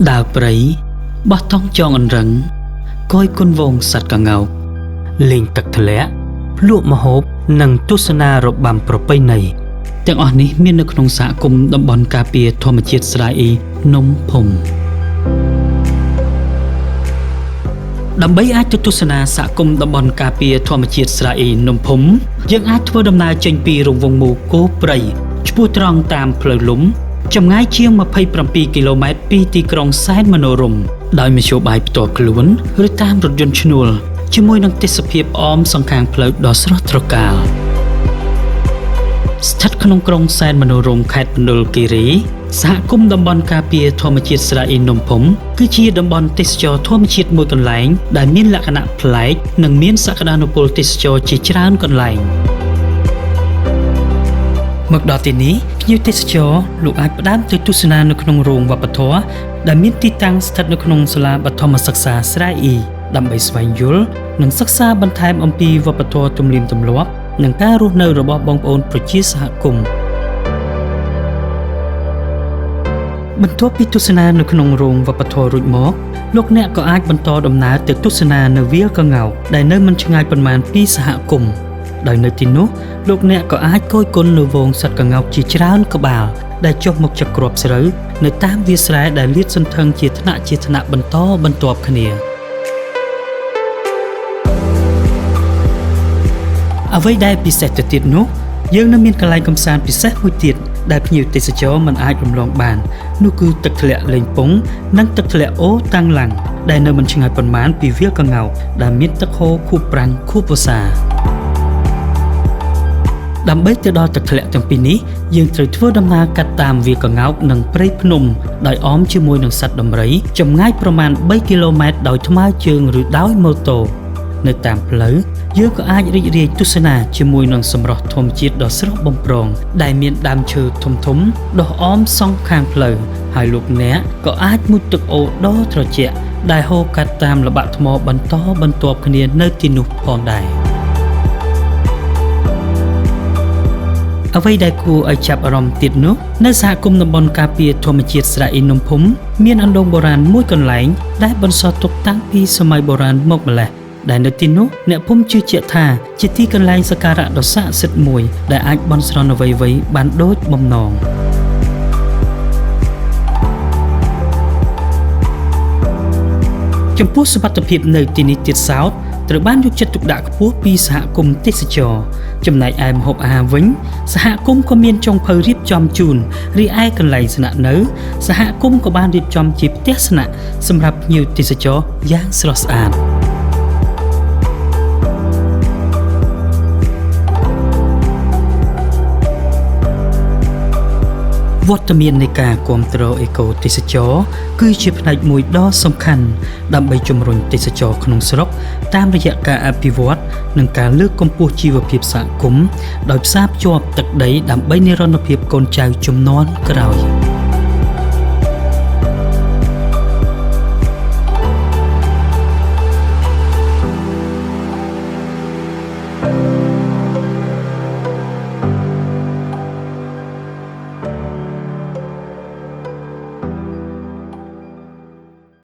ดาวปรีบ่ต้องจองอันรังก้อยคนวงสัตว์กะเงาเล่งตักทะเลลวกมโหบนังตุสนารบบำประไปในទាំងអស់នេះមាននៅក្នុងសហគមន៍តំបន់ការពារធម្មជាតិស្រែអ៊ីនំភុំដើម្បីអាចទៅទស្សនាសហគមន៍តំបន់ការពារធម្មជាតិស្រែអ៊ីនំភុំយើងអាចធ្វើដំណើរចេញពីរង្វង់មូលគោព្រៃឆ្ពោះត្រង់តាមផ្លូវលំចម្ងាយជាង27គីឡូម៉ែត្រពីទីក្រុងសែនមនោរម្យដោយមធ្យោបាយផ្ទាល់ខ្លួនឬតាមរថយន្តឈ្នួលជាមួយនឹងទេសភាពអមសងខាងផ្លូវដ៏ស្រស់ត្រកាលស្ថិតក្នុងក្រុងសែនមនោរម្យខេត្តមណ្ឌលគិរីសហគមន៍តំបន់ការពារធម្មជាតិស្រែអ៊ីនំភុំគឺជាតំបន់ទេសចរធម្មជាតិមួយកន្លែងដែលមានលក្ខណៈប្លែកនិងមានសក្តានុពលទេសចរជាច្រើនកន្លែងមកដល់ទីនេះភ្ញៀវទេសចរលោកអាចផ្ដើមទៅទស្សនានៅក្នុងរោងវប្បធម៌ដែលមានទីតាំងស្ថិតនៅក្នុងសាលាបឋមសិក្សាស្រែអ៊ីដើម្បីស្វែងយល់និងសិក្សាបន្ថែមអំពីវប្បធម៌ទំនៀមទម្លាប់និងការរស់នៅរបស់បងប្អូនប្រជាសហគមន៍បន្ទាប់ពីទស្សនានៅក្នុងរោងវប្បធម៌រួចមកលោកអ្នកក៏អាចបន្តដំណើរទៅទស្សនានៅវាលកង្កោកដែលនៅមិនឆ្ងាយប៉ុន្មានពីសហគមន៍ដោយនៅទីនោះលោកអ្នកក៏អាចគយគន់នៅវងសត្វកង្កោកជាច្រើនក្បាលដែលចុះមកចក្របស្រូវនៅតាមវាលស្រែដែលលាតសន្ធឹងជាថ្នាក់បន្តបន្ទាប់គ្នាអ្វីដែលពិសេសទៅទៀតនោះយើងនៅមានកន្លែងកម្សាន្តពិសេសមួយទៀតដែលភ្ញៀវទេសចរមិនអាចរំលងបាននោះគឺទឹកធ្លាក់លេងពងនិងទឹកធ្លាក់អូតាំងឡាំងដែលនៅមិនឆ្ងាយប៉ុន្មានពីវាលកង្កោកដែលមានទឹកហូរខួបប្រាំងខួបវស្សាដើម្បីទៅដល់ទឹកធ្លាក់ទាំងពីរនេះយើងត្រូវធ្វើដំណើរកាត់តាមវាលកង្កោកនិងព្រៃភ្នំដោយអមជាមួយនឹងសត្វដំរីចម្ងាយប្រមាណ3គីឡូម៉ែត្រដោយថ្មើរជើងឬដោយម៉ូតូនៅតាមផ្លូវយើងក៏អាចរីករាយទស្សនាជាមួយនឹងសម្រស់ធម្មជាតិដ៏ស្រស់បំព្រងដែលមានដើមឈើធំៗដុះអមសងខាងផ្លូវហើយលោកអ្នកក៏អាចមុជទឹកអូរដ៏ត្រជាក់ដែលហូរកាត់តាមល្បាក់ថ្មបន្តបន្ទាប់គ្នានៅទីនោះផងដែរអ្វីដែលគួរឲ្យចាប់អារម្មណ៍ទៀតនោះនៅសហគមន៍តំបន់ការពារធម្មជាតិស្រែអ៊ីនំភុំមានអណ្ដូងបុរាណមួយកន្លែងដែលបន្សល់ទុកតាំងពីសម័យបុរាណមកម្ល៉េះដែលនៅទីនោះអ្នកភូមិជឿជាក់ថាជាទីកន្លែងសក្ការៈដ៏ស័ក្តិសិទ្ធិមួយដែលអាចបន់ស្រន់អ្វីៗបានដូចបំណងចំពោះសុវត្ថិភាពនៅទីនេះទៀតសោតត្រូវបានយកចិត្តទុកដាក់ខ្ពស់ពីសហគមន៍ទេសចរចំណែកឯម្ហូបអាហារវិញសហគមន៍ក៏មានចុងភៅរៀបចំជូនរីឯកន្លែងស្នាក់នៅសហគមន៍ក៏បានរៀបចំជាផ្ទះស្នាក់សម្រាប់ភ្ញៀវទេសចរយ៉ាងស្រស់ស្អាតវត្តមាននៃការគាំទ្រអេកូទេសចរគឺជាផ្នែកមួយដ៏សំខាន់ដើម្បីជំរុញទេសចរក្នុងស្រុកតាមរយៈការអភិវឌ្ឍនិងការលើកកម្ពស់ជីវភាពសហគមន៍ដោយផ្សារភ្ជាប់ទឹកដីដើម្បីនិរន្តរភាពកូនចៅជំនាន់ក្រោយ